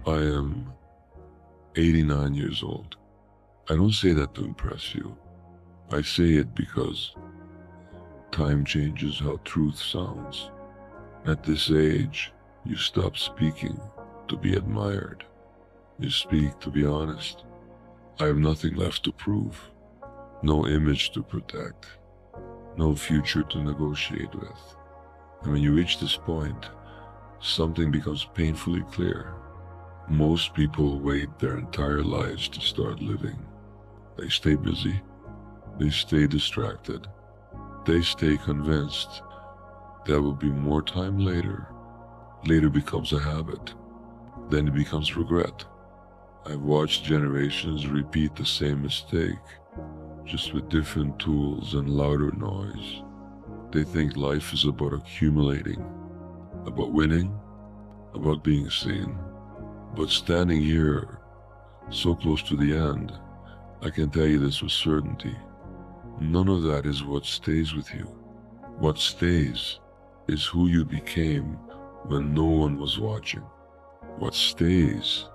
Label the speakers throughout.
Speaker 1: I am 89 years old. I don't say that to impress you. I say it because time changes how truth sounds. At this age, you stop speaking to be admired. You speak to be honest. I have nothing left to prove, no image to protect, no future to negotiate with. And when you reach this point, something becomes painfully clear. Most people wait their entire lives to start living. They stay busy. They stay distracted. They stay convinced there will be more time later. Later becomes a habit. Then it becomes regret. I've watched generations repeat the same mistake, just with different tools and louder noise. They think life is about accumulating, about winning, about being seen. But standing here, so close to the end, I can tell you this with certainty. None of that is what stays with you. What stays is who you became when no one was watching. What stays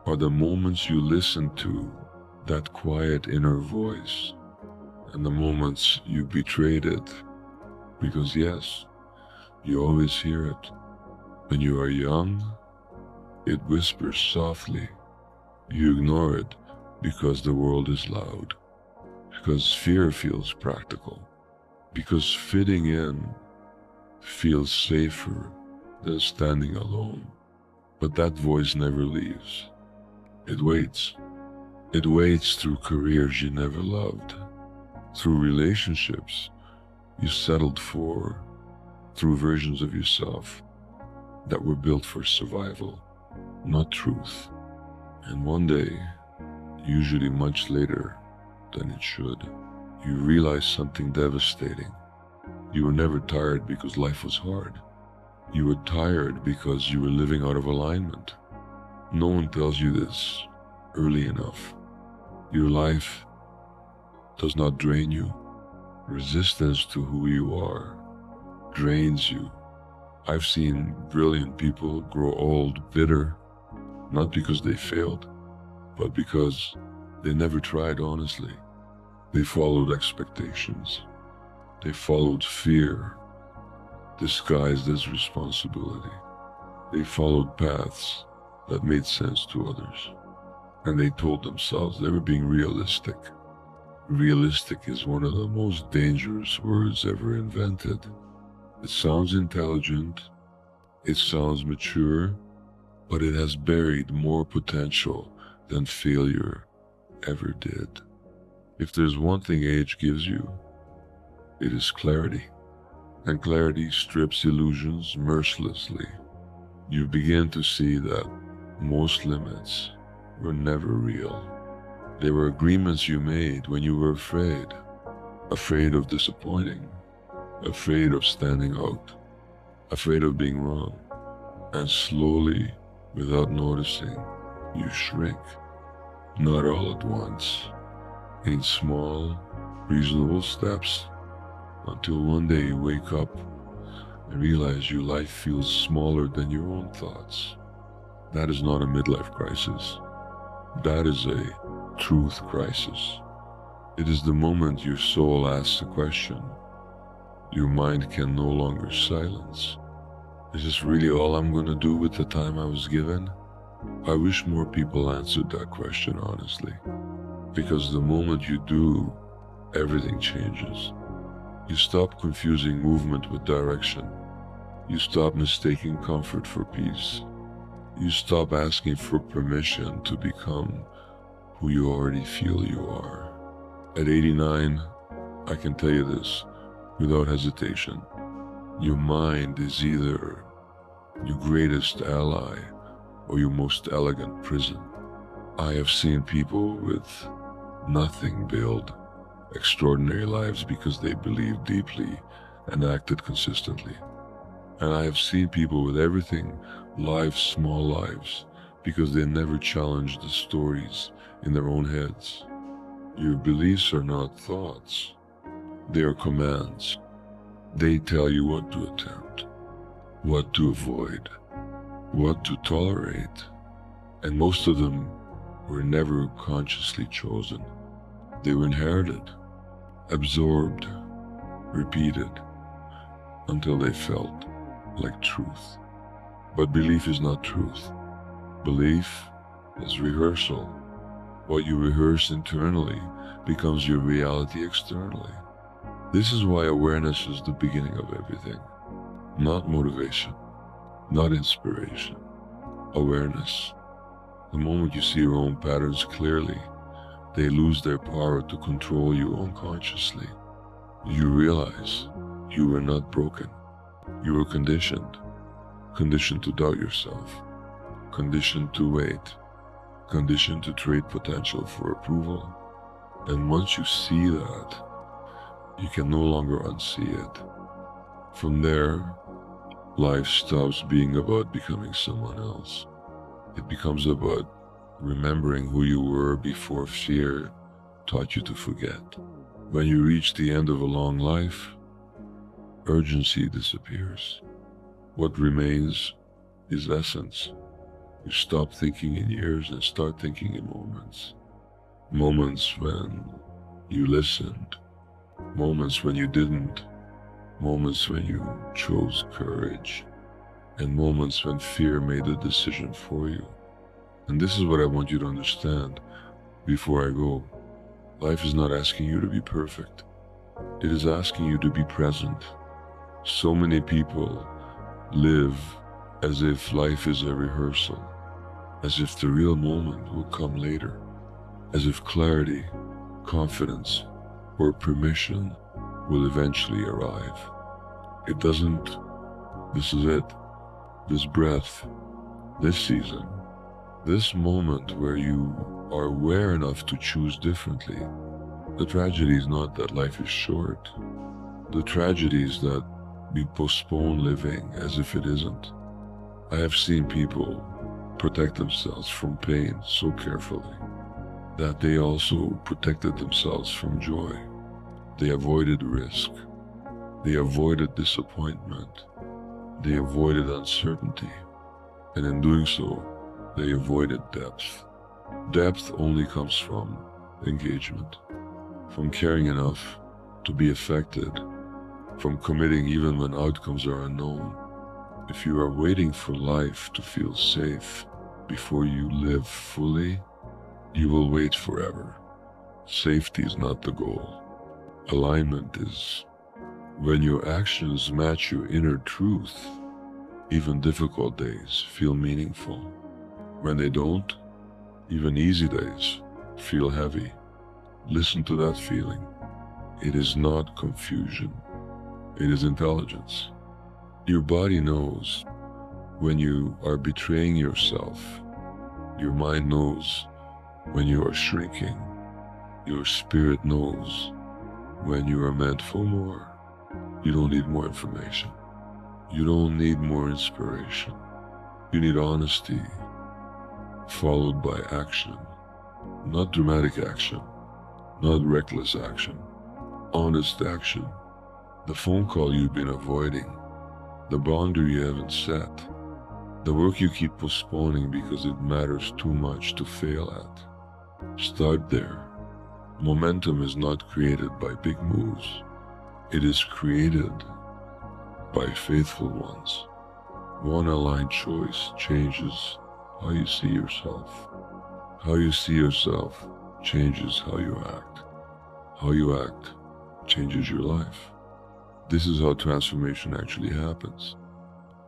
Speaker 1: are the moments you listen to that quiet inner voice, and the moments you betrayed it, because yes, you always hear it. When you are young, it whispers softly. You ignore it because the world is loud, because fear feels practical, because fitting in feels safer than standing alone. But that voice never leaves. It waits. It waits through careers you never loved, through relationships you settled for, through versions of yourself that were built for survival, not truth. And one day, usually much later than it should, you realize something devastating. You were never tired because life was hard. You were tired because you were living out of alignment. No one tells you this early enough. Your life does not drain you. Resistance to who you are drains you. I've seen brilliant people grow old bitter, not because they failed, but because they never tried honestly. They followed expectations. They followed fear, disguised as responsibility. They followed paths that made sense to others. And they told themselves they were being realistic. Realistic is one of the most dangerous words ever invented. It sounds intelligent, it sounds mature, but it has buried more potential than failure ever did. If there's one thing age gives you, it is clarity. And clarity strips illusions mercilessly. You begin to see that most limits were never real. They were agreements you made when you were afraid of disappointing, afraid of standing out, afraid of being wrong. And slowly, without noticing, you shrink. Not all at once, in small, reasonable steps, until one day you wake up and realize your life feels smaller than your own thoughts. That is not a midlife crisis. That is a truth crisis. It is the moment your soul asks a question your mind can no longer silence. Is this really all I'm going to do with the time I was given? I wish more people answered that question honestly, because the moment you do, everything changes. You stop confusing movement with direction. You stop mistaking comfort for peace. You stop asking for permission to become who you already feel you are. At 89, I can tell you this without hesitation. Your mind is either your greatest ally or your most elegant prison. I have seen people with nothing build extraordinary lives because they believed deeply and acted consistently. And I have seen people with everything live small lives because they never challenged the stories in their own heads. Your beliefs are not thoughts. They are commands. They tell you what to attempt, what to avoid, what to tolerate, And most of them were never consciously chosen. They were inherited, absorbed, repeated, until they felt like truth. But belief is not truth. Belief is rehearsal. What you rehearse internally becomes your reality externally. This is why awareness is the beginning of everything. Not motivation, not inspiration. Awareness. The moment you see your own patterns clearly, they lose their power to control you unconsciously. You realize you were not broken. You were conditioned. Conditioned to doubt yourself. Conditioned to wait. Conditioned to trade potential for approval. And once you see that, you can no longer unsee it. From there, life stops being about becoming someone else. It becomes about remembering who you were before fear taught you to forget. When you reach the end of a long life, urgency disappears. What remains is essence. You stop thinking in years and start thinking in moments. Moments when you listened. Moments when you didn't. Moments when you chose courage. And moments when fear made a decision for you. And this is what I want you to understand before I go. Life is not asking you to be perfect. It is asking you to be present. So many people live as if life is a rehearsal, as if the real moment will come later, as if clarity, confidence, or permission will eventually arrive. It doesn't. This is it. This breath, this season, this moment where you are aware enough to choose differently. The tragedy is not that life is short. The tragedy is that we postpone living as if it isn't. I have seen people protect themselves from pain so carefully that they also protected themselves from joy. They avoided risk. They avoided disappointment. They avoided uncertainty, and in doing so, they avoided depth. Depth only comes from engagement, from caring enough to be affected, from committing even when outcomes are unknown. If you are waiting for life to feel safe before you live fully, you will wait forever. Safety is not the goal. Alignment is. When your actions match your inner truth, even difficult days feel meaningful. When they don't, even easy days feel heavy. Listen to that feeling. It is not confusion. It is intelligence. Your body knows when you are betraying yourself. Your mind knows when you are shrinking. Your spirit knows when you are meant for more. You don't need more information. You don't need more inspiration. You need honesty, followed by action. Not dramatic action, not reckless action. Honest action. The phone call you've been avoiding, the boundary you haven't set, the work you keep postponing because it matters too much to fail at. Start there. Momentum is not created by big moves. It is created by faithful ones. One aligned choice changes how you see yourself. How you see yourself changes how you act. How you act changes your life. This is how transformation actually happens.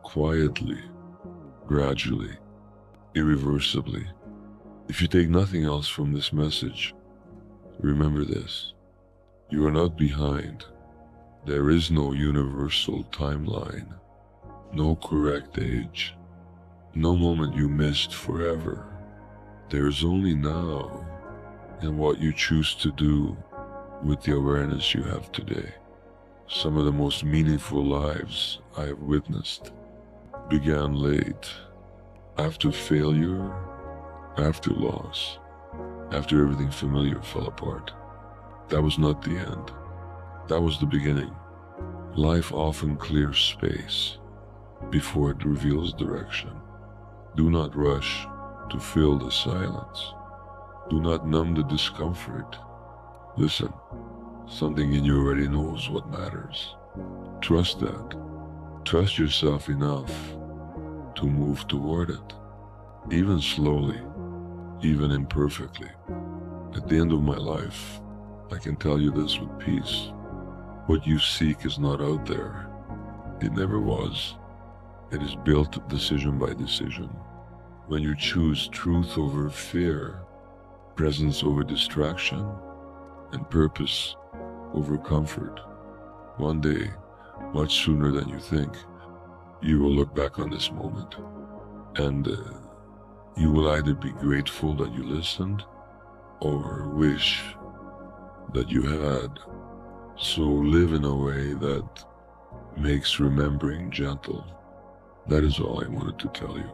Speaker 1: Quietly, gradually, irreversibly. If you take nothing else from this message, remember this. You are not behind. There is no universal timeline, no correct age, no moment you missed forever. There is only now and what you choose to do with the awareness you have today. Some of the most meaningful lives I have witnessed began late, after failure, after loss, after everything familiar fell apart. That was not the end. That was the beginning. Life often clears space before it reveals direction. Do not rush. to fill the silence. Do not numb the discomfort. Listen, something in you already knows what matters. Trust that. Trust yourself enough to move toward it, even slowly, even imperfectly. At the end of my life, I can tell you this with peace. What you seek is not out there. It never was. It is built decision by decision. When you choose truth over fear, presence over distraction, and purpose over comfort, one day, much sooner than you think, you will look back on this moment, and you will either be grateful that you listened or wish that you had. So live in a way that makes remembering gentle. That is all I wanted to tell you.